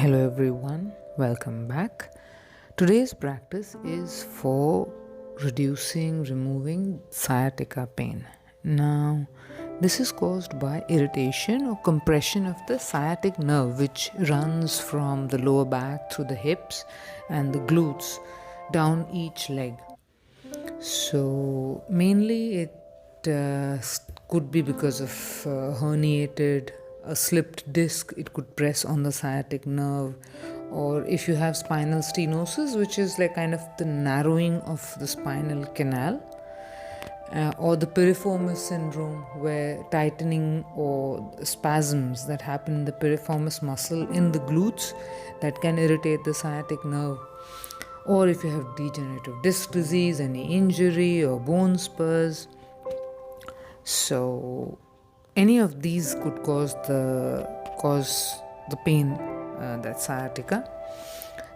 Hello everyone, welcome back. Today's practice is for removing sciatica pain. Now, this is caused by irritation or compression of the sciatic nerve, which runs from the lower back through the hips and the glutes down each leg. So, mainly it could be because of herniated, a slipped disc, it could press on the sciatic nerve, or if you have spinal stenosis, which is like kind of the narrowing of the spinal canal, or the piriformis syndrome, where tightening or spasms that happen in the piriformis muscle in the glutes that can irritate the sciatic nerve. Or if you have degenerative disc disease, any injury or bone spurs. So any of these could cause the pain, that's sciatica.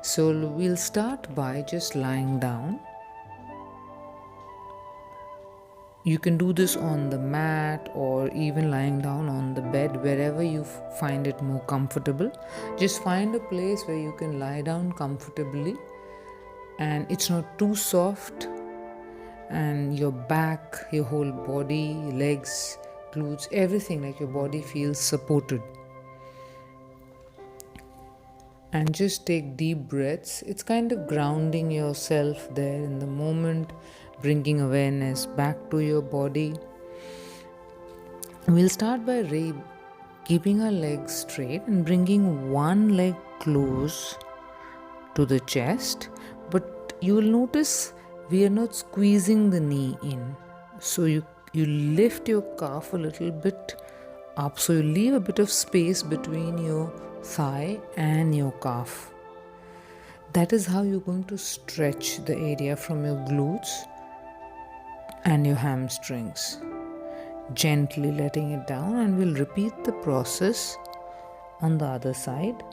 So we'll start by just lying down. You can do this on the mat or even lying down on the bed, wherever you find it more comfortable. Just find a place where you can lie down comfortably and it's not too soft, and your back, your whole body, legs, glutes, everything, like your body feels supported. And just take deep breaths. It's kind of grounding yourself there in the moment, bringing awareness back to your body. We'll start by keeping our legs straight and bringing one leg close to the chest, but you will notice we are not squeezing the knee in. So you lift your calf a little bit up, so you leave a bit of space between your thigh and your calf. That is how you're going to stretch the area from your glutes and your hamstrings, gently letting it down, and we'll repeat the process on the other side.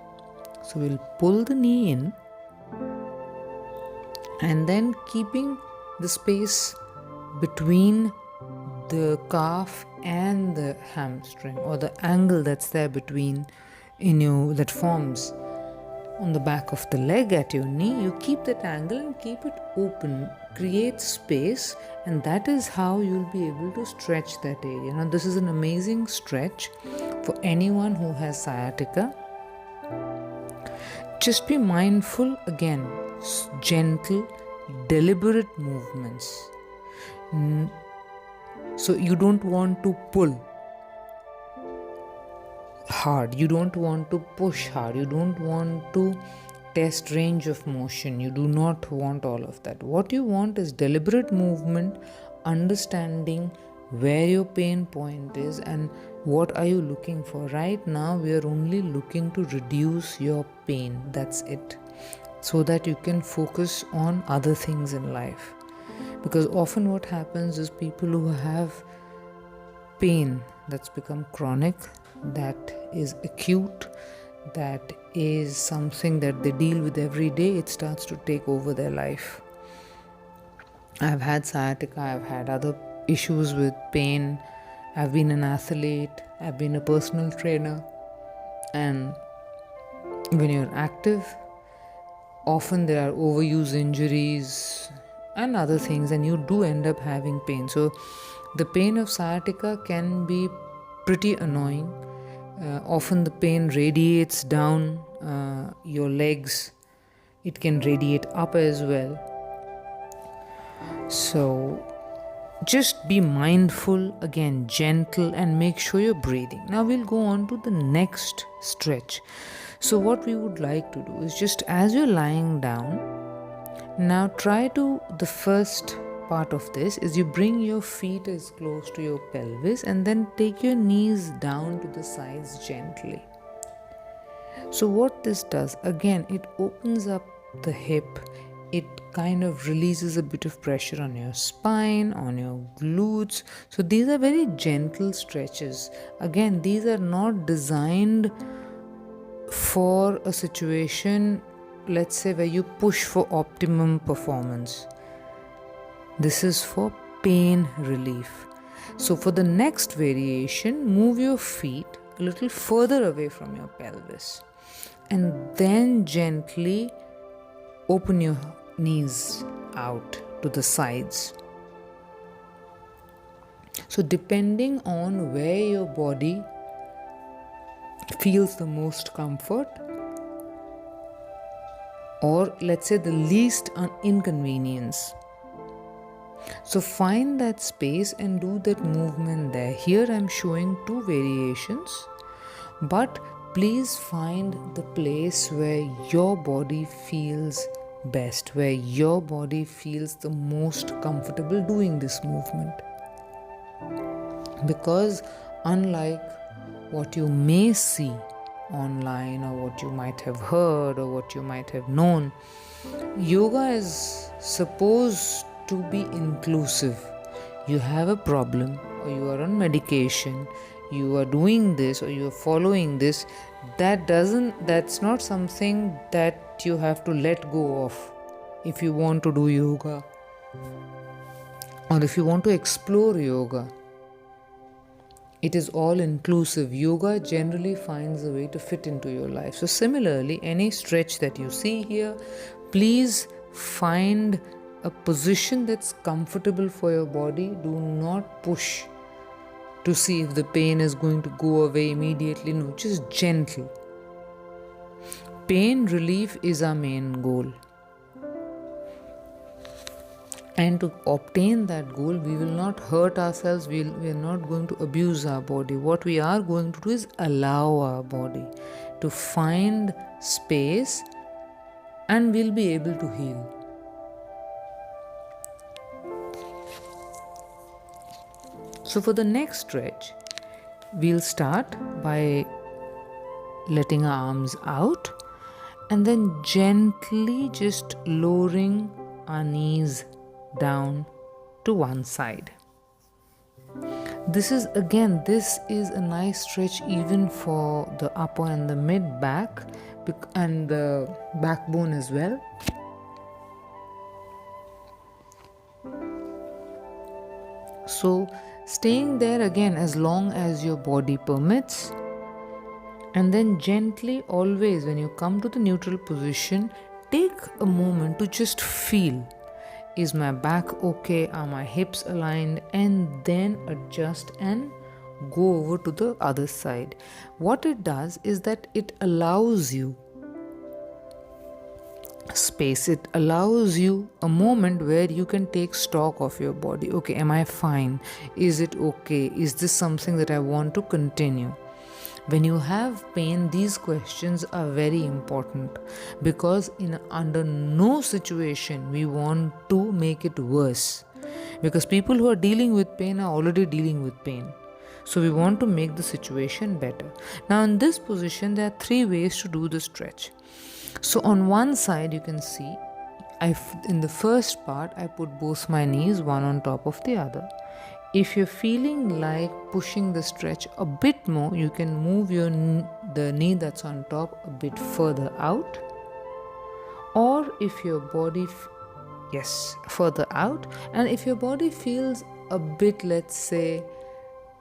So we'll pull the knee in and then keeping the space between the calf and the hamstring, or the angle that's there between that forms on the back of the leg at your knee. You keep that angle and keep it open, create space, and that is how you'll be able to stretch that area. Now this is an amazing stretch for anyone who has sciatica. Just be mindful, again, gentle, deliberate movements. So you don't want to pull hard, you don't want to push hard, you don't want to test range of motion, you do not want all of that. What you want is deliberate movement, understanding where your pain point is and what are you looking for. Right now we are only looking to reduce your pain, that's it, so that you can focus on other things in life. Because often what happens is people who have pain that's become chronic, that is acute, that is something that they deal with every day, it starts to take over their life. I've had sciatica, I've had other issues with pain, I've been an athlete, I've been a personal trainer, and when you're active, often there are overuse injuries and other things, and you do end up having pain. So the pain of sciatica can be pretty annoying. Often the pain radiates down your legs. It can radiate up as well. So just be mindful, again, gentle, and make sure you're breathing. Now we'll go on to the next stretch. So what we would like to do is, just as you're lying down, now the first part of this is you bring your feet as close to your pelvis and then take your knees down to the sides gently. So what this does, again, it opens up the hip, it kind of releases a bit of pressure on your spine, on your glutes. So these are very gentle stretches. Again, these are not designed for a situation, let's say, where you push for optimum performance. This is for pain relief. So for the next variation, move your feet a little further away from your pelvis and then gently open your knees out to the sides. So depending on where your body feels the most comfort, or let's say the least inconvenience, so find that space and do that movement there. Here I'm showing 2 variations, but please find the place where your body feels best, where your body feels the most comfortable doing this movement. Because unlike what you may see online, or what you might have heard, or what you might have known, yoga is supposed to be inclusive. You have a problem, or you are on medication, you are doing this, or you are following this, that's not something that you have to let go of if you want to do yoga, or if you want to explore yoga. It is all inclusive. Yoga generally finds a way to fit into your life. So similarly, any stretch that you see here, please find a position that's comfortable for your body. Do not push to see if the pain is going to go away immediately. No, just gentle. Pain relief is our main goal. And to obtain that goal, we will not hurt ourselves, we are not going to abuse our body. What we are going to do is allow our body to find space, and we'll be able to heal. So for the next stretch, we'll start by letting our arms out and then gently just lowering our knees down to one side. This is a nice stretch even for the upper and the mid back and the backbone as well. So staying there again as long as your body permits, and then gently, always when you come to the neutral position, take a moment to just feel. Is my back okay? Are my hips aligned? And then adjust and go over to the other side. What it does is that it allows you space. It allows you a moment where you can take stock of your body. Okay, am I fine? Is it okay? Is this something that I want to continue? When you have pain, these questions are very important, because under no situation we want to make it worse, because people who are dealing with pain are already dealing with pain. So we want to make the situation better. Now in this position, there are 3 ways to do the stretch. So on one side, you can see in the first part, I put both my knees one on top of the other. If you're feeling like pushing the stretch a bit more, you can move the knee that's on top a bit further out. Or if your body, further out. And if your body feels a bit, let's say,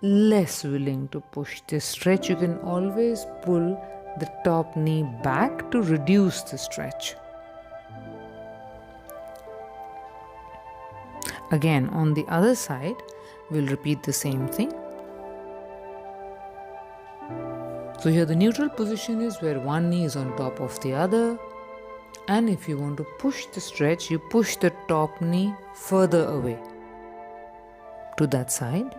less willing to push this stretch, you can always pull the top knee back to reduce the stretch. Again, on the other side, we'll repeat the same thing. So here the neutral position is where one knee is on top of the other. And if you want to push the stretch, you push the top knee further away to that side.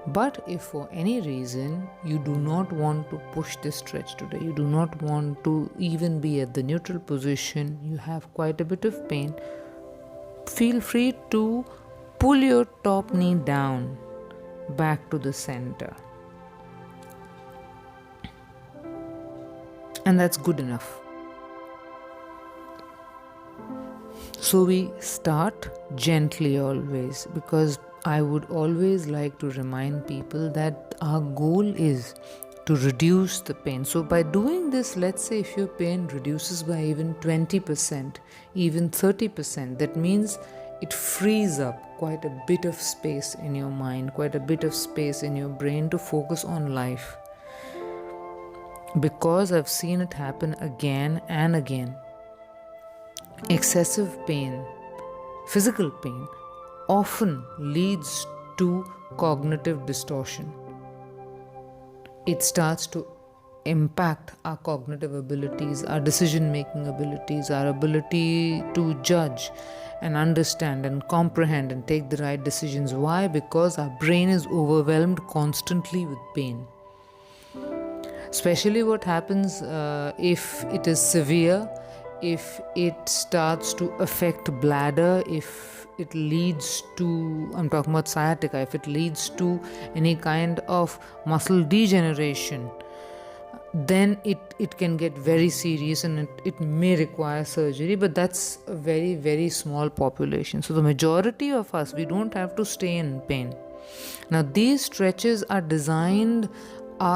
But if for any reason you do not want to push this stretch today, you do not want to even be at the neutral position, you have quite a bit of pain, feel free to pull your top knee down back to the center. And that's good enough. So we start gently always, because I would always like to remind people that our goal is to reduce the pain. So by doing this, let's say if your pain reduces by even 20%, even 30%, that means it frees up quite a bit of space in your mind, quite a bit of space in your brain to focus on life. because I've seen it happen again and again. Excessive pain, physical pain, often leads to cognitive distortion. It starts to impact our cognitive abilities, our decision making abilities, our ability to judge and understand and comprehend and take the right decisions. Why? Because our brain is overwhelmed constantly with pain. Especially what happens if it is severe, if it starts to affect bladder, if it leads to, I'm talking about sciatica, if it leads to any kind of muscle degeneration, then it can get very serious and it may require surgery, but that's a very, very small population. So the majority of us, we don't have to stay in pain. Now these stretches are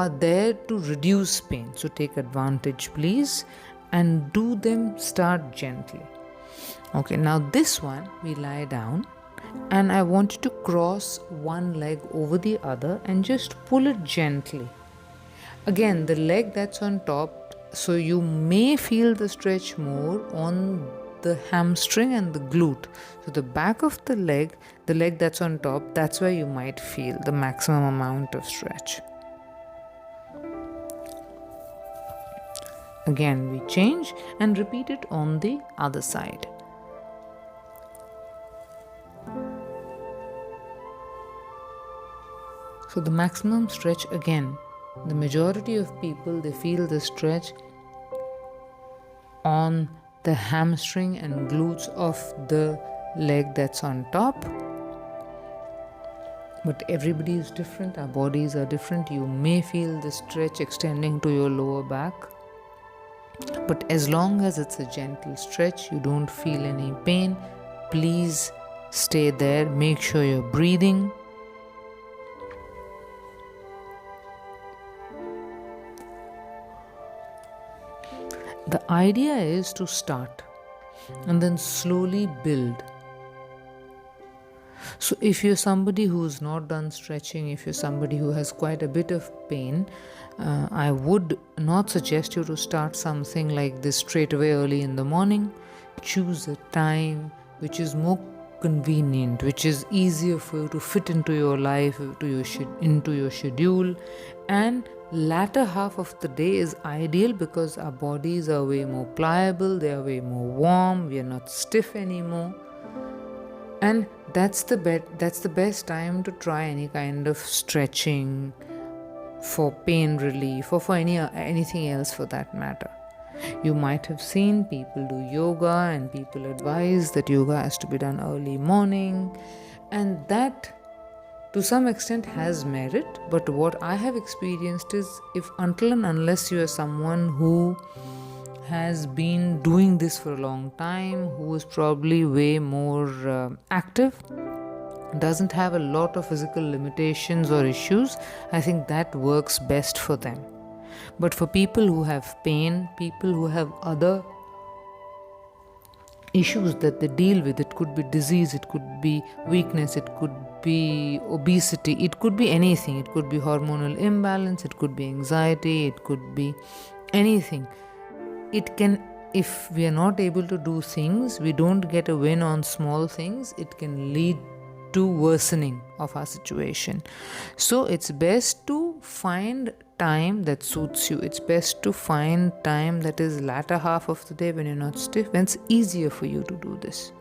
there to reduce pain. So take advantage, please, and do them, start gently. Okay, now this one, we lie down and I want you to cross one leg over the other and just pull it gently. Again, the leg that's on top, so you may feel the stretch more on the hamstring and the glute. So the back of the leg that's on top, that's where you might feel the maximum amount of stretch. Again, we change and repeat it on the other side. So the maximum stretch, again, the majority of people, they feel the stretch on the hamstring and glutes of the leg that's on top. But everybody is different, our bodies are different. You may feel the stretch extending to your lower back. But as long as it's a gentle stretch, you don't feel any pain, please stay there. Make sure you're breathing. The idea is to start and then slowly build. So if you're somebody who's not done stretching, if you're somebody who has quite a bit of pain, I would not suggest you to start something like this straight away early in the morning. Choose a time which is more convenient, which is easier for you to fit into your life, into your schedule, and latter half of the day is ideal because our bodies are way more pliable, they are way more warm, we are not stiff anymore, and that's the best time to try any kind of stretching for pain relief or for anything else for that matter. You might have seen people do yoga, and people advise that yoga has to be done early morning, and that to some extent has merit. But what I have experienced is, if until and unless you are someone who has been doing this for a long time, who is probably way more active, doesn't have a lot of physical limitations or issues, I think that works best for them. But for people who have pain, people who have other issues that they deal with, it could be disease, it could be weakness, it could be obesity, it could be anything, it could be hormonal imbalance, it could be anxiety, it could be anything. It can, if we are not able to do things, we don't get a win on small things, it can lead to worsening of our situation. So it's best to find time that suits you. It's best to find time that is latter half of the day when you're not stiff, when it's easier for you to do this.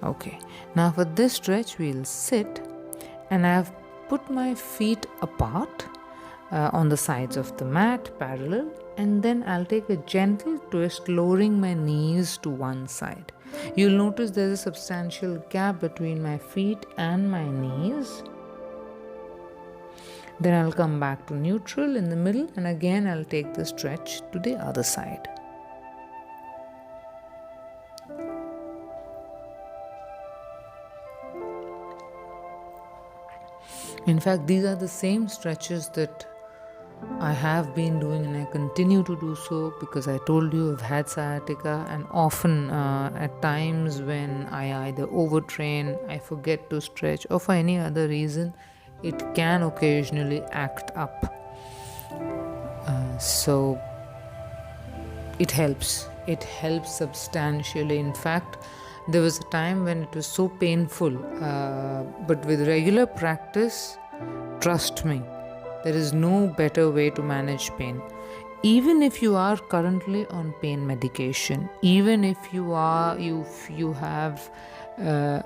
Okay, now for this stretch we'll sit, and I've put my feet apart on the sides of the mat, parallel, and then I'll take a gentle twist, lowering my knees to one side. You'll notice there's a substantial gap between my feet and my knees. Then I'll come back to neutral in the middle, and again I'll take the stretch to the other side. In fact, these are the same stretches that I have been doing, and I continue to do so because I told you I've had sciatica, and often at times when I either overtrain, I forget to stretch, or for any other reason, it can occasionally act up. So it helps. It helps substantially. In fact, there was a time when it was so painful, but with regular practice, trust me, there is no better way to manage pain. Even if you are currently on pain medication, even if you have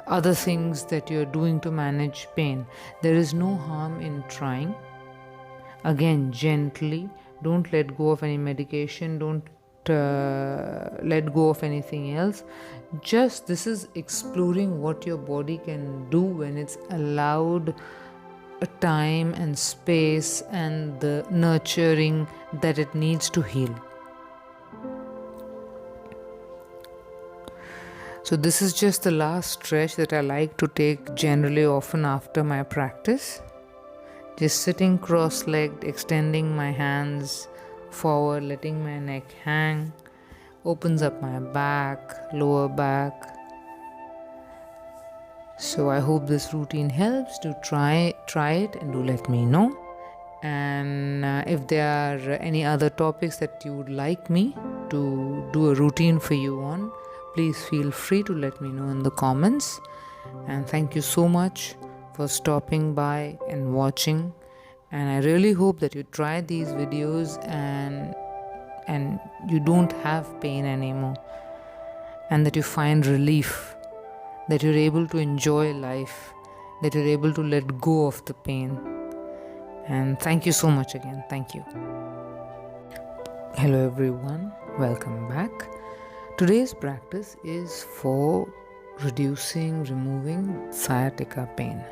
other things that you're doing to manage pain, there is no harm in trying. Again, gently, don't let go of any medication, don't let go of anything else. Just this is exploring what your body can do when it's allowed a time and space and the nurturing that it needs to heal. So this is just the last stretch that I like to take generally often after my practice. Just sitting cross-legged, extending my hands forward, letting my neck hang, opens up my back, lower back. So I hope this routine helps. To try it and do let me know. And if there are any other topics that you would like me to do a routine for you on, please feel free to let me know in the comments. And thank you so much for stopping by and watching. And I really hope that you try these videos and you don't have pain anymore, and that you find relief, that you're able to enjoy life, that you're able to let go of the pain. And thank you so much again. Thank you. Hello everyone, welcome back. Today's practice is for removing sciatica pain.